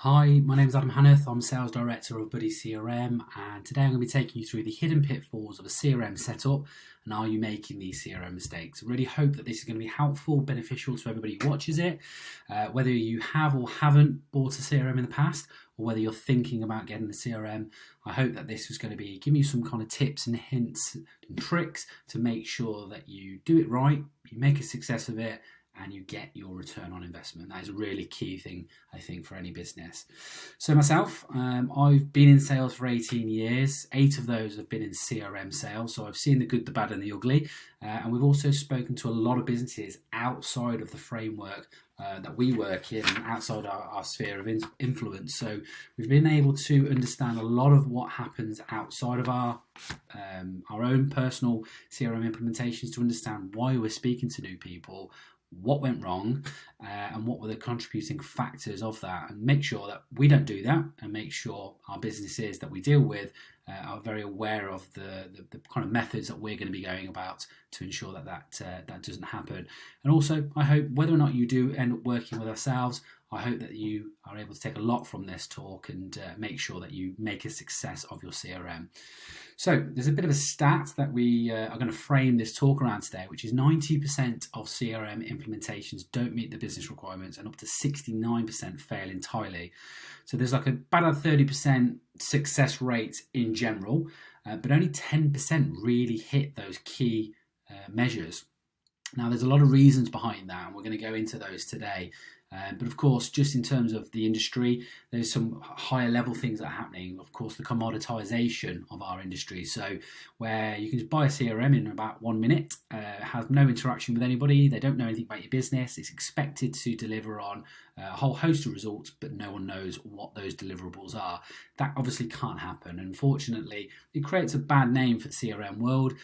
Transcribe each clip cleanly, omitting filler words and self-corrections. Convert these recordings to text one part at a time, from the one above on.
Hi, my name is Adam Hanneth. I'm Sales Director of Buddy CRM, and today I'm going to be taking you through the hidden pitfalls of a CRM setup and are you making these CRM mistakes. I really hope that this is going to be helpful, beneficial to everybody who watches it, whether you have or haven't bought a CRM in the past or whether you're thinking about getting a CRM. I hope that this is going to be giving you some kind of tips and hints and tricks to make sure that you do it right, you make a success of it, and you get your return on investment. That is a really key thing, I think, for any business. So myself, I've been in sales for 18 years. 8 of those have been in CRM sales. So I've seen the good, the bad, and the ugly. And we've also spoken to a lot of businesses outside of the framework that we work in, outside our sphere of influence. So we've been able to understand a lot of what happens outside of our own personal CRM implementations to understand why we're speaking to new people, what went wrong, and what were the contributing factors of that, and make sure that we don't do that, and make sure our businesses that we deal with are very aware of the kind of methods that we're going to be going about to ensure that doesn't happen. And also, I hope whether or not you do end up working with ourselves, I hope that you are able to take a lot from this talk and make sure that you make a success of your CRM. So there's a bit of a stat that we are going to frame this talk around today, which is 90% of CRM implementations don't meet the business requirements and up to 69% fail entirely. So there's like about a 30% success rate in general, but only 10% really hit those key measures. Now, there's a lot of reasons behind that, and we're going to go into those today. But of course, just in terms of the industry, there's some higher level things that are happening. Of course, the commoditization of our industry. So where you can just buy a CRM in about 1 minute, have no interaction with anybody. They don't know anything about your business. It's expected to deliver on a whole host of results, but no one knows what those deliverables are. That obviously can't happen. Unfortunately, it creates a bad name for the CRM world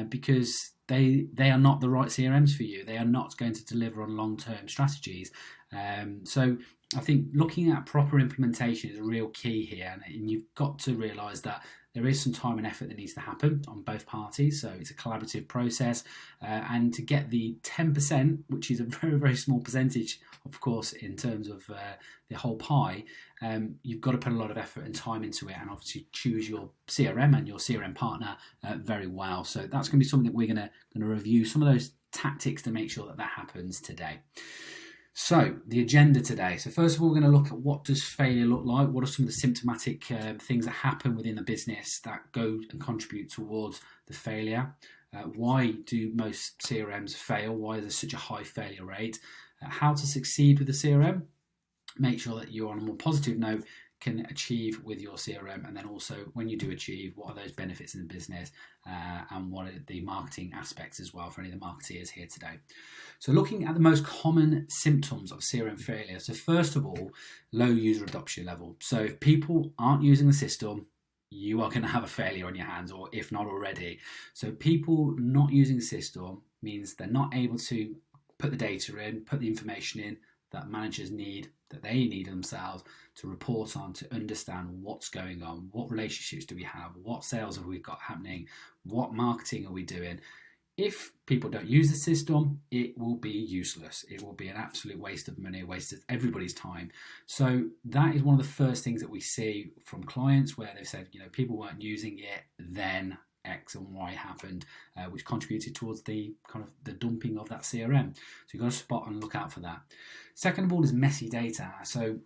because they are not the right CRMs for you. They are not going to deliver on long-term strategies. So I think looking at proper implementation is a real key here, and you've got to realise that there is some time and effort that needs to happen on both parties. So it's a collaborative process, and to get the 10%, which is a very, very small percentage, of course, in terms of the whole pie, you've got to put a lot of effort and time into it, and obviously choose your CRM and your CRM partner very well. So that's going to be something that we're going to review some of those tactics to make sure that happens today. So the agenda today. So first of all, we're going to look at what does failure look like? What are some of the symptomatic things that happen within the business that go and contribute towards the failure? Why do most CRMs fail? Why is there such a high failure rate? How to succeed with the CRM? Make sure that you're on a more positive note can achieve with your CRM, and then also when you do achieve, what are those benefits in the business, and what are the marketing aspects as well for any of the marketeers here today. So looking at the most common symptoms of CRM failure. So first of all, low user adoption level. So if people aren't using the system, you are going to have a failure on your hands, or if not already. So people not using the system means they're not able to put the data in, put the information in that managers need, that they need themselves to report on, to understand what's going on, what relationships do we have, what sales have we got happening, what marketing are we doing. If people don't use the system, it will be useless. It will be an absolute waste of money, a waste of everybody's time. So that is one of the first things that we see from clients where they've said, people weren't using it, then X and Y happened, which contributed towards the kind of the dumping of that CRM. So you've got to spot and look out for that. Second of all is messy data. So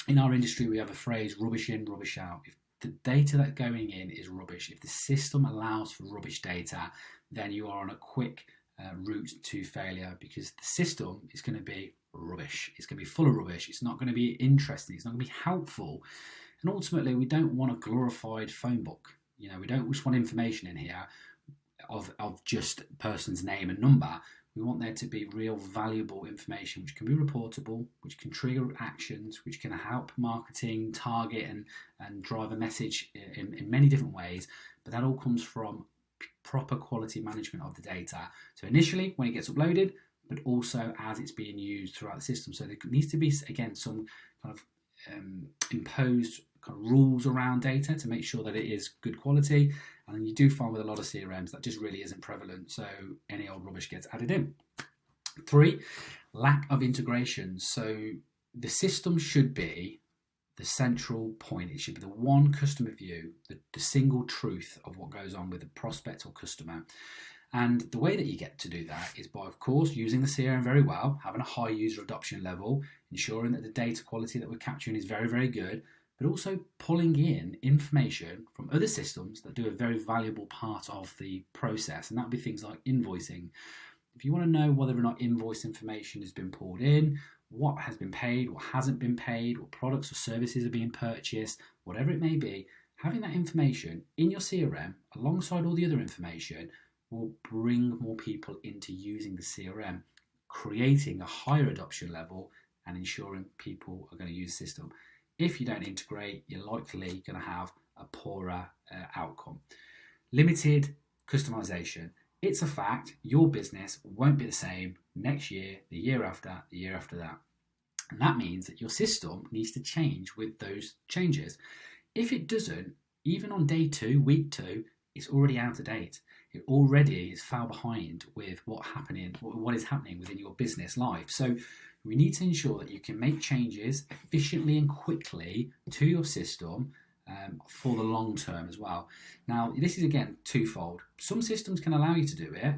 in our industry, we have a phrase, rubbish in, rubbish out. If the data that's going in is rubbish, if the system allows for rubbish data, then you are on a quick route to failure, because the system is going to be rubbish. It's going to be full of rubbish. It's not going to be interesting. It's not going to be helpful. And ultimately, we don't want a glorified phone book. We don't just want information in here of just a person's name and number. We want there to be real valuable information which can be reportable, which can trigger actions, which can help marketing, target and drive a message in many different ways. But that all comes from proper quality management of the data. So initially when it gets uploaded, but also as it's being used throughout the system. So there needs to be, again, some kind of imposed kind of rules around data to make sure that it is good quality. And you do find with a lot of CRMs that just really isn't prevalent, so any old rubbish gets added in. 3, lack of integration. So the system should be the central point. It should be the one customer view, the single truth of what goes on with the prospect or customer. And the way that you get to do that is by, of course, using the CRM very well, having a high user adoption level, ensuring that the data quality that we're capturing is very, very good, but also pulling in information from other systems that do a very valuable part of the process. And that would be things like invoicing. If you want to know whether or not invoice information has been pulled in, what has been paid, what hasn't been paid, what products or services are being purchased, whatever it may be, having that information in your CRM alongside all the other information will bring more people into using the CRM, creating a higher adoption level and ensuring people are going to use the system. If you don't integrate, you're likely going to have a poorer outcome. Limited customization. It's a fact your business won't be the same next year, the year after, the year after that. And that means that your system needs to change with those changes. If it doesn't, even on day 2, week 2, it's already out of date. It already is far behind with what is happening within your business life. So we need to ensure that you can make changes efficiently and quickly to your system for the long term as well. Now, this is again twofold. Some systems can allow you to do it,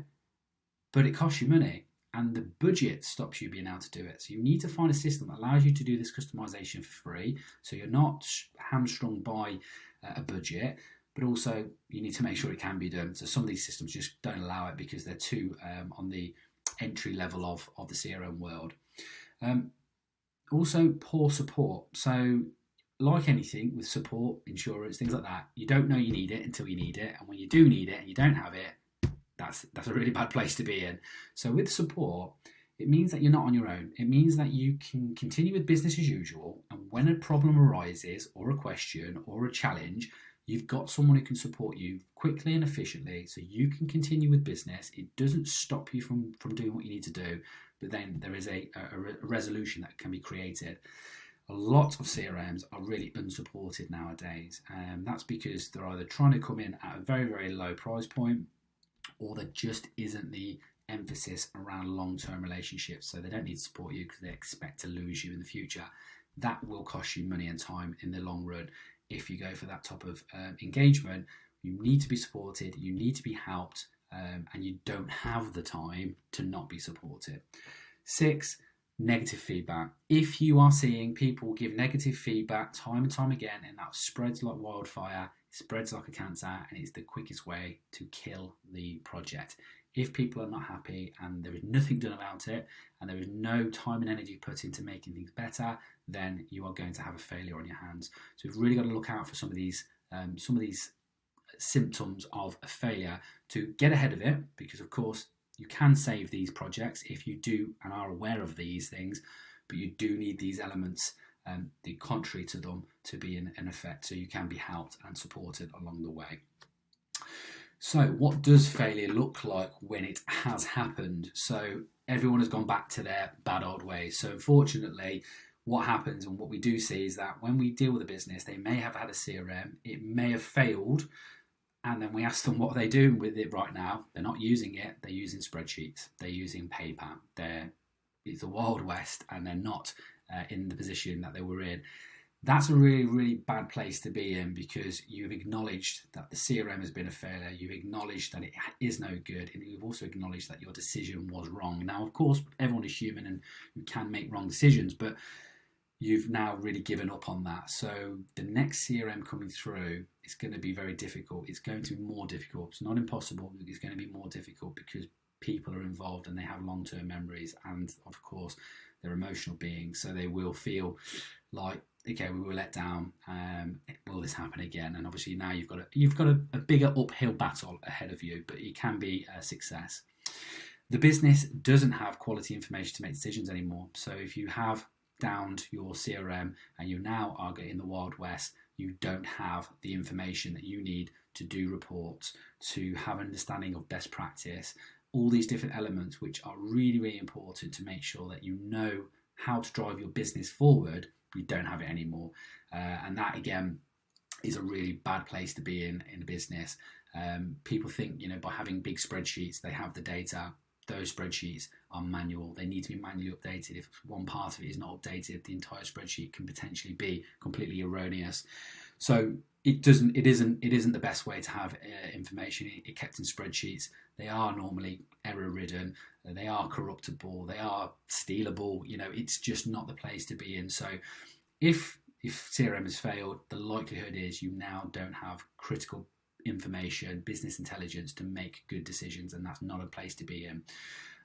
but it costs you money and the budget stops you being able to do it. So you need to find a system that allows you to do this customization for free, so you're not hamstrung by a budget, but also you need to make sure it can be done. So some of these systems just don't allow it because they're too on the entry level of the CRM world. Also, poor support. So like anything with support, insurance, things like that, you don't know you need it until you need it. And when you do need it and you don't have it, that's a really bad place to be in. So with support, it means that you're not on your own. It means that you can continue with business as usual. And when a problem arises or a question or a challenge, you've got someone who can support you quickly and efficiently so you can continue with business. It doesn't stop you from doing what you need to do, but then there is a resolution that can be created. A lot of CRMs are really unsupported nowadays, and that's because they're either trying to come in at a very, very low price point, or there just isn't the emphasis around long-term relationships. So they don't need to support you because they expect to lose you in the future. That will cost you money and time in the long run. If you go for that type of engagement, you need to be supported, you need to be helped, and you don't have the time to not be supported. 6, negative feedback. If you are seeing people give negative feedback time and time again, and that spreads like wildfire, spreads like a cancer, and it's the quickest way to kill the project. If people are not happy and there is nothing done about it, and there is no time and energy put into making things better, then you are going to have a failure on your hands. So we've really got to look out for some of these symptoms of a failure to get ahead of it, because of course you can save these projects if you do and are aware of these things, but you do need these elements, the contrary to them, to be in effect, so you can be helped and supported along the way. So what does failure look like when it has happened? So everyone has gone back to their bad old ways. So unfortunately, what happens and what we do see is that when we deal with a business, they may have had a CRM, it may have failed, and then we ask them what are they doing with it right now. They're not using it, they're using spreadsheets, they're using paper, it's the Wild West, and they're not in the position that they were in. That's a really, really bad place to be in, because you've acknowledged that the CRM has been a failure, you've acknowledged that it is no good, and you've also acknowledged that your decision was wrong. Now, of course, everyone is human and you can make wrong decisions, but you've now really given up on that. So the next CRM coming through is going to be very difficult. It's going to be more difficult. It's not impossible. It's going to be more difficult because people are involved and they have long-term memories, and of course they're emotional beings, so they will feel like, okay, we were let down, will this happen again? And obviously now you've got a bigger uphill battle ahead of you, but it can be a success. The business doesn't have quality information to make decisions anymore. So if you have downed your CRM and you now are in the Wild West, you don't have the information that you need to do reports, to have an understanding of best practice, all these different elements which are really, really important to make sure that you know how to drive your business forward. You don't have it anymore, and that again is a really bad place to be in a business. People think, by having big spreadsheets they have the data. those spreadsheets are manual. They need to be manually updated. If one part of it is not updated, the entire spreadsheet can potentially be completely erroneous. So it isn't the best way to have information kept in spreadsheets. They are normally error ridden, they are corruptible, they are stealable. It's just not the place to be in. So if CRM has failed, the likelihood is you now don't have critical information, business intelligence to make good decisions, and that's not a place to be in.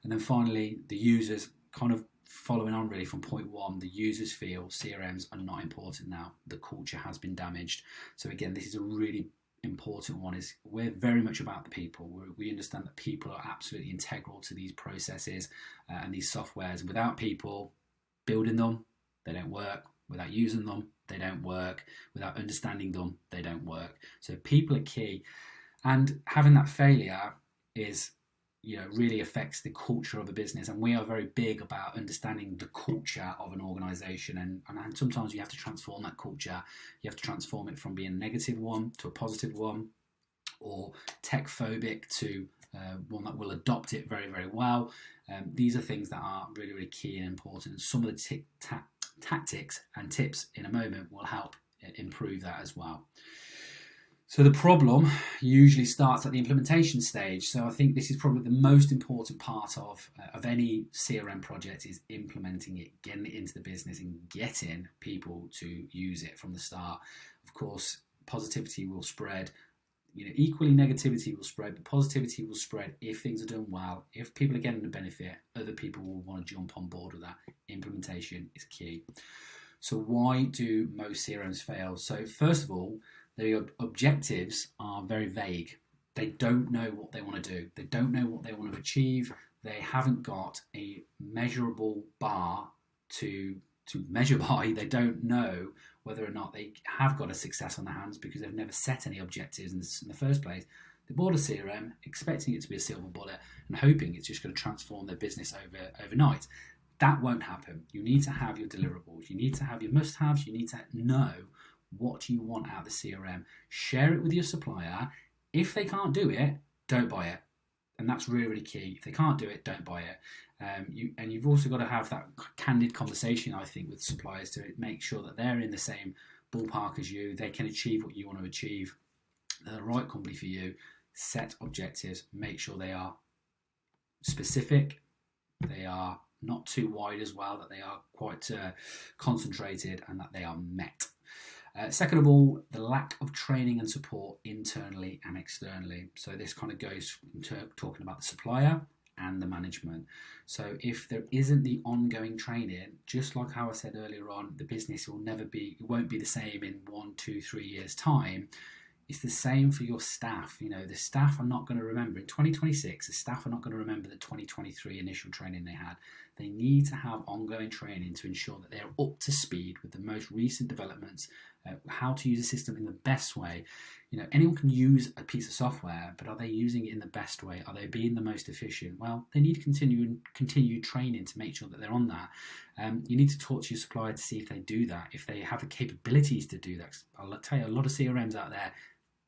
And then finally, the users, kind of following on really from point one, the users feel CRMs are not important now. The culture has been damaged. So again, this is a really important one. Is we're very much about the people. We understand that people are absolutely integral to these processes and these softwares. Without people building them, they don't work. Without using them, they don't work. Without understanding them, they don't work. So people are key. And having that failure is, really affects the culture of a business. And we are very big about understanding the culture of an organization. And sometimes you have to transform that culture. You have to transform it from being a negative one to a positive one, or tech phobic to one that will adopt it very, very well. These are things that are really, really key and important. And some of the tactics and tips in a moment will help improve that as well. So the problem usually starts at the implementation stage. So I think this is probably the most important part of any CRM project, is implementing it, getting it into the business and getting people to use it from the start. Of course, positivity will spread. Equally negativity will spread, but positivity will spread if things are done well. If people are getting the benefit, other people will want to jump on board with that. Implementation is key. So why do most CRMs fail? So first of all, the objectives are very vague. They don't know what they want to do. They don't know what they want to achieve. They haven't got a measurable bar to measure by. They don't know whether or not they have got a success on their hands because they've never set any objectives in the first place. They bought a CRM expecting it to be a silver bullet and hoping it's just going to transform their business overnight. That won't happen. You need to have your deliverables. You need to have your must-haves. You need to know what you want out of the CRM. Share it with your supplier. If they can't do it, don't buy it. And that's really, really key. If they can't do it, don't buy it. You've also got to have that candid conversation, I think, with suppliers to make sure that they're in the same ballpark as you. They can achieve what you want to achieve. They're the right company for you. Set objectives. Make sure they are specific. They are not too wide as well, that they are quite concentrated and that they are met. Second of all, the lack of training and support internally and externally. So this kind of goes into talking about the supplier and the management. So if there isn't the ongoing training, just like how I said earlier on, the business it won't be the same in 1, 2, 3 years' time. It's the same for your staff. The staff are not going to remember in 2026. The staff are not going to remember the 2023 initial training they had. They need to have ongoing training to ensure that they're up to speed with the most recent developments, how to use a system in the best way. Anyone can use a piece of software, but are they using it in the best way? Are they being the most efficient? Well, they need to continue training to make sure that they're on that. You need to talk to your supplier to see if they do that, if they have the capabilities to do that. I'll tell you, a lot of CRMs out there,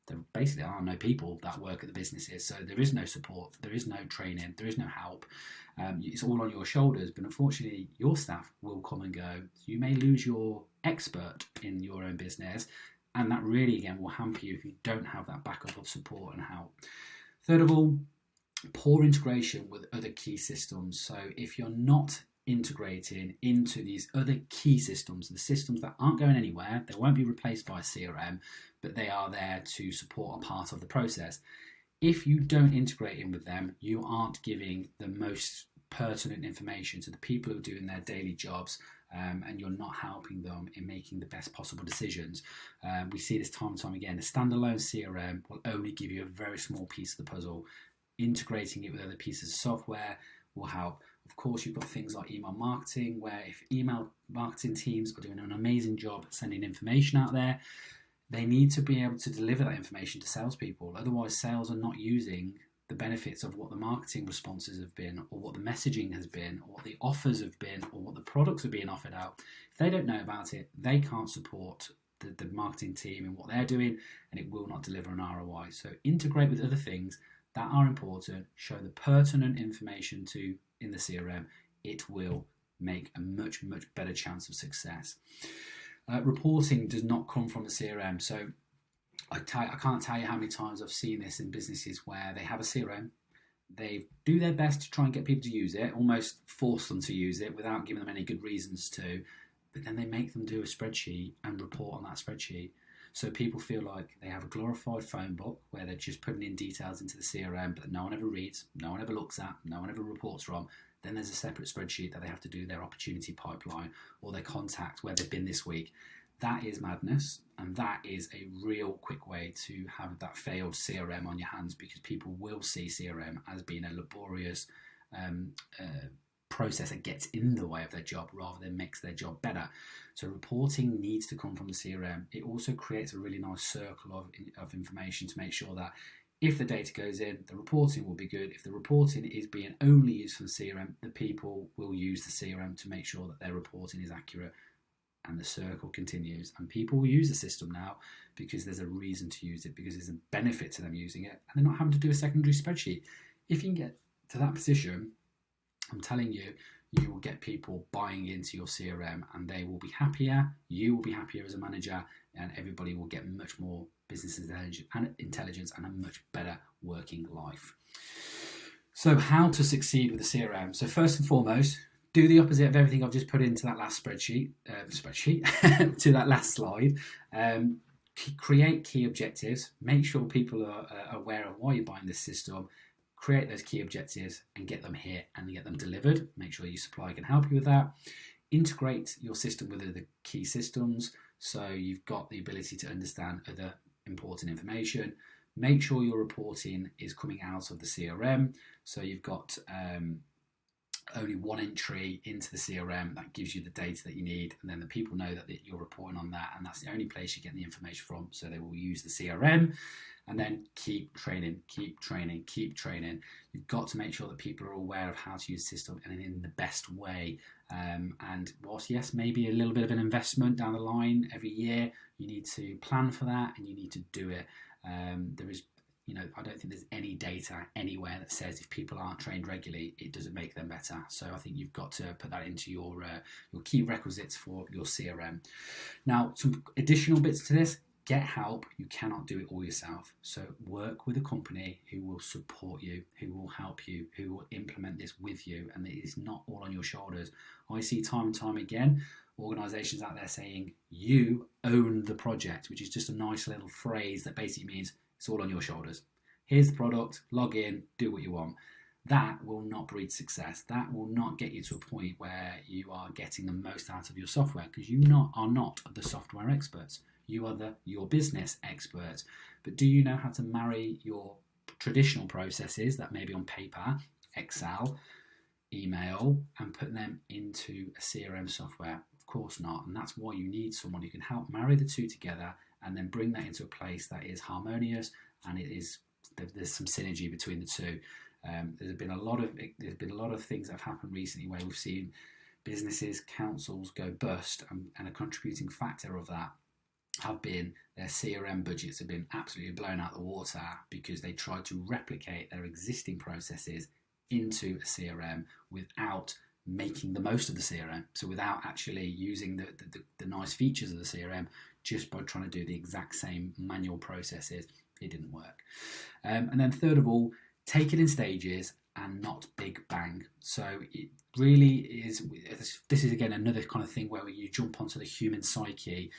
there basically are no people that work at the businesses, so there is no support, there is no training, there is no help. It's all on your shoulders, but unfortunately your staff will come and go. You may lose your expert in your own business, and that really again will hamper you if you don't have that backup of support and help. Third of all, poor integration with other key systems. So if you're not integrating into these other key systems, the systems that aren't going anywhere, they won't be replaced by CRM, but they are there to support a part of the process. If you don't integrate in with them, you aren't giving the most pertinent information to the people who are doing their daily jobs, and you're not helping them in making the best possible decisions. We see this time and time again. A standalone CRM will only give you a very small piece of the puzzle. Integrating it with other pieces of software will help. Of course, you've got things like email marketing, where if email marketing teams are doing an amazing job at sending information out there, they need to be able to deliver that information to salespeople. Otherwise, sales are not using the benefits of what the marketing responses have been, or what the messaging has been, or what the offers have been, or what the products are being offered out. If they don't know about it, they can't support the marketing team and what they're doing, and it will not deliver an ROI. So integrate with other things, that are important, show the pertinent information to in the CRM, it will make a much better chance of success. Reporting does not come from the CRM, so I can't tell you how many times I've seen this in businesses where they have a CRM, they do their best to try and get people to use it, almost force them to use it without giving them any good reasons to, but then they make them do a spreadsheet and report on that spreadsheet. So people feel like they have a glorified phone book where they're just putting in details into the CRM, but no one ever reads, no one ever looks at, no one ever reports from. Then there's a separate spreadsheet that they have to do their opportunity pipeline or their contact, where they've been this week. That is madness, and that is a real quick way to have that failed CRM on your hands, because people will see CRM as being a laborious process that gets in the way of their job rather than makes their job better. So reporting needs to come from the CRM. It also creates a really nice circle of information to make sure that if the data goes in, the reporting will be good. If the reporting is being only used for the CRM, the people will use the CRM to make sure that their reporting is accurate, and the circle continues. And people will use the system now because there's a reason to use it, because there's a benefit to them using it, and they're not having to do a secondary spreadsheet. If you can get to that position, I'm telling you, you will get people buying into your CRM, and they will be happier, you will be happier as a manager, and everybody will get much more business intelligence and a much better working life. So how to succeed with the CRM? So first and foremost, do the opposite of everything I've just put into that last spreadsheet to that last slide. Create key objectives. Make sure people are aware of why you're buying this system. Create those key objectives and get them hit and get them delivered. Make sure your supplier can help you with that. Integrate your system with other key systems, so you've got the ability to understand other important information. Make sure your reporting is coming out of the CRM, so you've got only one entry into the CRM that gives you the data that you need, and then the people know that you're reporting on that, and that's the only place you get the information from, so they will use the CRM. And then keep training. You've got to make sure that people are aware of how to use the system and in the best way. And whilst, yes, maybe a little bit of an investment down the line every year, you need to plan for that and you need to do it. There is, I don't think there's any data anywhere that says if people aren't trained regularly, it doesn't make them better. So I think you've got to put that into your key requisites for your CRM. Now, some additional bits to this. Get help. You cannot do it all yourself. So work with a company who will support you, who will help you, who will implement this with you, and it is not all on your shoulders. I see time and time again organisations out there saying you own the project, which is just a nice little phrase that basically means it's all on your shoulders. Here's the product, log in, do what you want. That will not breed success. That will not get you to a point where you are getting the most out of your software, because you are not the software experts. You are your business expert. But do you know how to marry your traditional processes that may be on paper, Excel, email, and put them into a CRM software? Of course not. And that's why you need someone who can help marry the two together and then bring that into a place that is harmonious, and there's some synergy between the two. There's been a lot of things that have happened recently where we've seen businesses, councils go bust, and a contributing factor of that have been their CRM budgets have been absolutely blown out the water because they tried to replicate their existing processes into a CRM without making the most of the CRM. So without actually using the nice features of the CRM, just by trying to do the exact same manual processes, it didn't work. And then third of all, take it in stages and not big bang. So it really is, this is again another kind of thing where you jump onto the human psyche.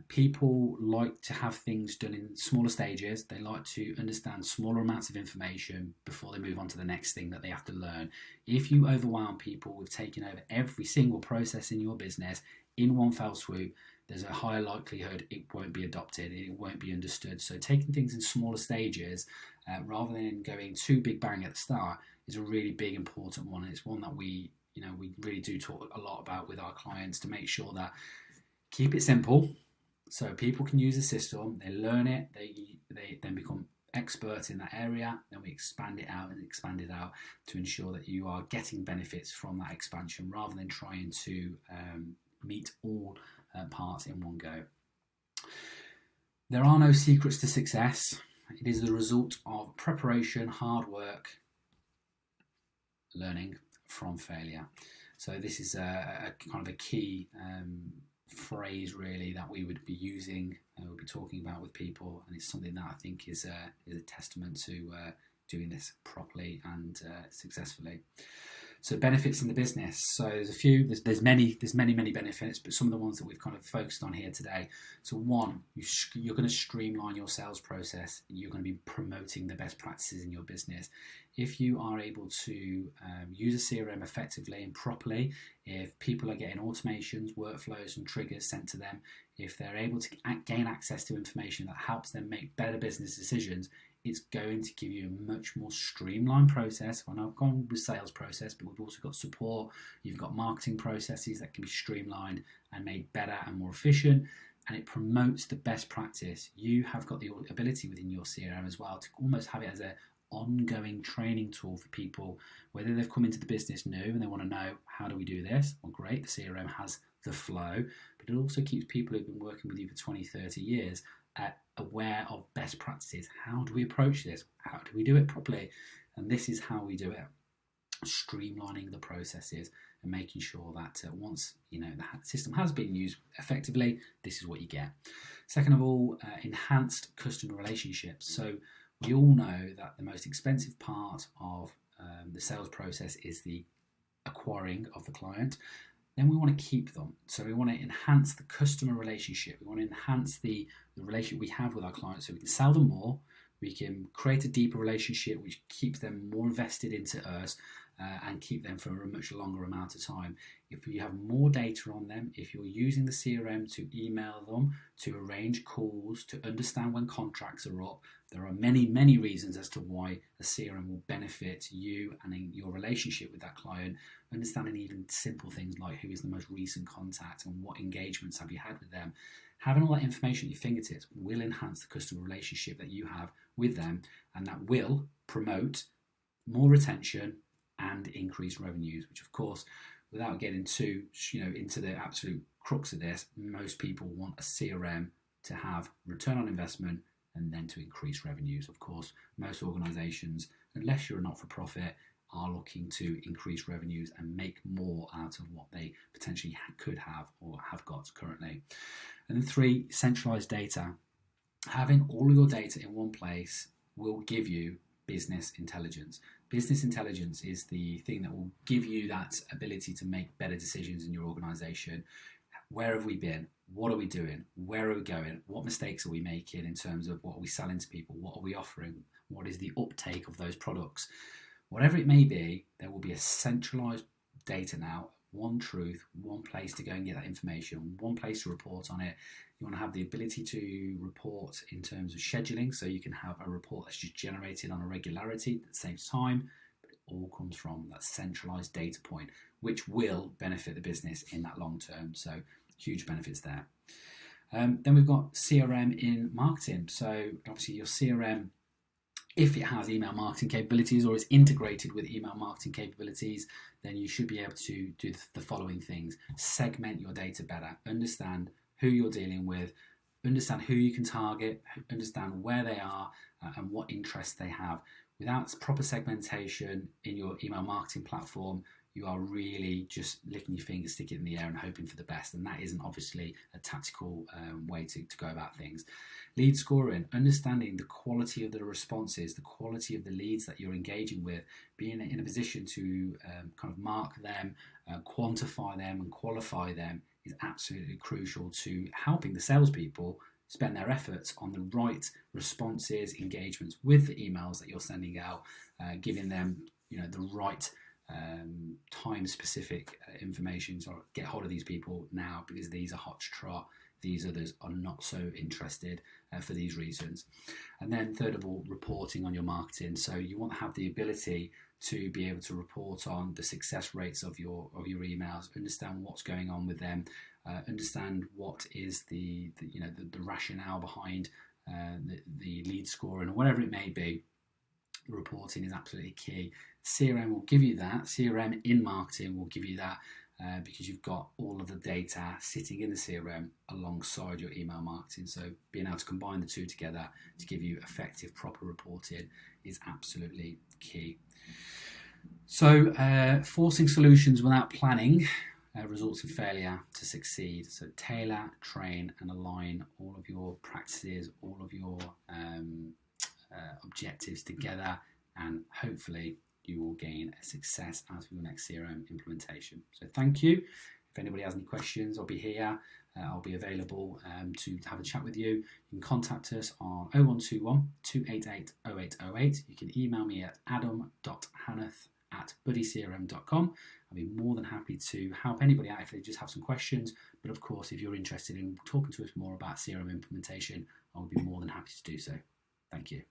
People like to have things done in smaller stages. They like to understand smaller amounts of information before they move on to the next thing that they have to learn. If you overwhelm people with taking over every single process in your business in one fell swoop, there's a higher likelihood it won't be adopted, it won't be understood. So taking things in smaller stages rather than going too big bang at the start is a really big important one, and it's one that we really do talk a lot about with our clients, to make sure that keep it simple so people can use the system, they learn it, they then become experts in that area, then we expand it out to ensure that you are getting benefits from that expansion rather than trying to meet all parts in one go. There are no secrets to success. It is the result of preparation, hard work, learning from failure. So this is a kind of a key phrase really that we would be using, we'll be talking about with people, and it's something that I think is a testament to doing this properly and successfully. So benefits in the business. So there's many benefits, but some of the ones that we've kind of focused on here today. So one, you're going to streamline your sales process. You're going to be promoting the best practices in your business. If you are able to use a CRM effectively and properly, if people are getting automations, workflows and triggers sent to them, if they're able to gain access to information that helps them make better business decisions, it's going to give you a much more streamlined process. Well, I've gone with sales process, but we've also got support. You've got marketing processes that can be streamlined and made better and more efficient, and it promotes the best practice. You have got the ability within your CRM as well to almost have it as an ongoing training tool for people, whether they've come into the business new and they want to know, how do we do this? Well, great, the CRM has the flow, but it also keeps people who've been working with you for 20, 30 years aware of best practices. How do we approach this? How do we do it properly? And this is how we do it. Streamlining the processes and making sure that once the system has been used effectively, this is what you get. Second of all, enhanced customer relationships. So we all know that the most expensive part of the sales process is the acquiring of the client. Then we want to keep them. So we want to enhance the customer relationship. We want to enhance the relationship we have with our clients so we can sell them more. We can create a deeper relationship which keeps them more invested into us and keep them for a much longer amount of time. If you have more data on them, if you're using the CRM to email them, to arrange calls, to understand when contracts are up, there are many reasons as to why a CRM will benefit you and in your relationship with that client. Understanding even simple things like who is the most recent contact and what engagements have you had with them. Having all that information at your fingertips will enhance the customer relationship that you have with them, and that will promote more retention and increase revenues, which of course, without getting too into the absolute crux of this, most people want a CRM to have return on investment and then to increase revenues. Of course, most organizations, unless you're a not-for-profit, are looking to increase revenues and make more out of what they potentially could have or have got currently. And then 3, centralized data. Having all of your data in one place will give you business intelligence. Business intelligence is the thing that will give you that ability to make better decisions in your organization. Where have we been? What are we doing? Where are we going? What mistakes are we making in terms of what are we selling to people? What are we offering? What is the uptake of those products? Whatever it may be, there will be a centralized data now, one truth, one place to go and get that information, one place to report on it. You want to have the ability to report in terms of scheduling, so you can have a report that's just generated on a regularity that saves time, but it all comes from that centralized data point, which will benefit the business in that long term. So huge benefits there. Then we've got CRM in marketing. So obviously your CRM, if it has email marketing capabilities or is integrated with email marketing capabilities, then you should be able to do the following things. Segment your data better. Understand who you're dealing with. Understand who you can target. Understand where they are and what interests they have. Without proper segmentation in your email marketing platform, you are really just licking your fingers, sticking it in the air and hoping for the best. And that isn't obviously a tactical way to go about things. Lead scoring, understanding the quality of the responses, the quality of the leads that you're engaging with, being in a position to kind of mark them, quantify them and qualify them is absolutely crucial to helping the salespeople spend their efforts on the right responses, engagements with the emails that you're sending out, giving them the right time-specific information. So get hold of these people now because these are hot to trot. These others are not so interested for these reasons. And then third of all, reporting on your marketing. So you want to have the ability to be able to report on the success rates of your emails, understand what's going on with them, understand what is the rationale behind the lead scoring or whatever it may be. Reporting is absolutely key. CRM will give you that. CRM in marketing will give you that because you've got all of the data sitting in the CRM alongside your email marketing. So being able to combine the two together to give you effective, proper reporting is absolutely key. So forcing solutions without planning results in failure to succeed. So tailor, train and align all of your practices, all of your objectives together, and hopefully you will gain a success out of your next CRM implementation. So thank you. If anybody has any questions, I'll be here. I'll be available to have a chat with you. You can contact us on 0121 288 0808. You can email me at adam.hanneth@buddycrm.com. I'll be more than happy to help anybody out if they just have some questions. But of course, if you're interested in talking to us more about CRM implementation, I will be more than happy to do so. Thank you.